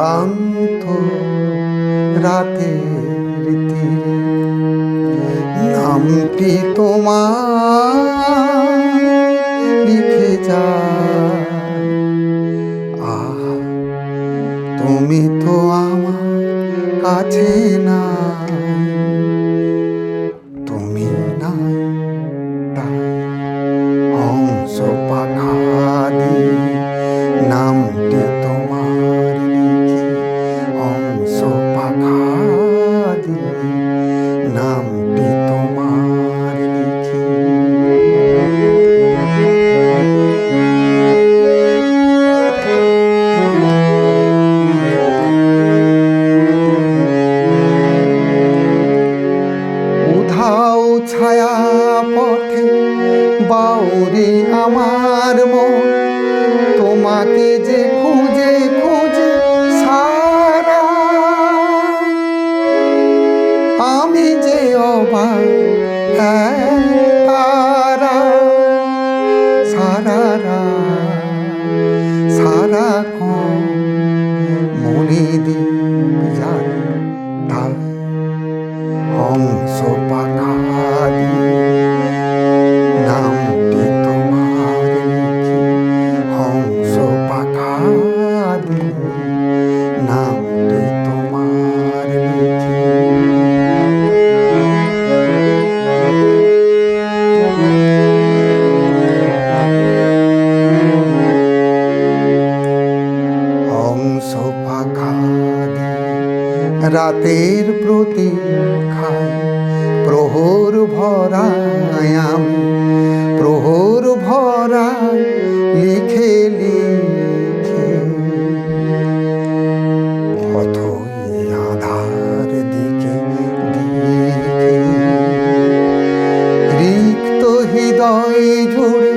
ক্লান্ত রাতের তীরে নামটি তোমার লিখে যায়। তুমি তো আমার কাছে নাই, তুমি নাই তাই হংস পাখা দিয়ে নামটি তোমার লিখি, হংস পাখা দিয়ে নামটি তোমার লিখি। উধাও ছায়া পথে বাউরি আমার মন, তোমাকে যে খুঁজে খুঁজে সারা, আমি যে অবাক তারা সারা সারাক্ষণ মনে দিন জানি তাই হংস পাখা দিয়ে নামটি তোমার লিখি, হংস পাখা দিয়ে নামটি তোমার লিখি। হংস পাখা দিয়ে রাতের প্রতীক্ষায় প্রহর ভরায় আমি, প্রহর ভরায় লিখে লিখে অথই আধার দিকে দিকে রিক্ত হৃদয় জুড়ে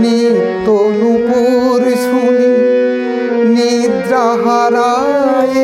নিত্য নূপুর শুনি নিদ্রা হারায়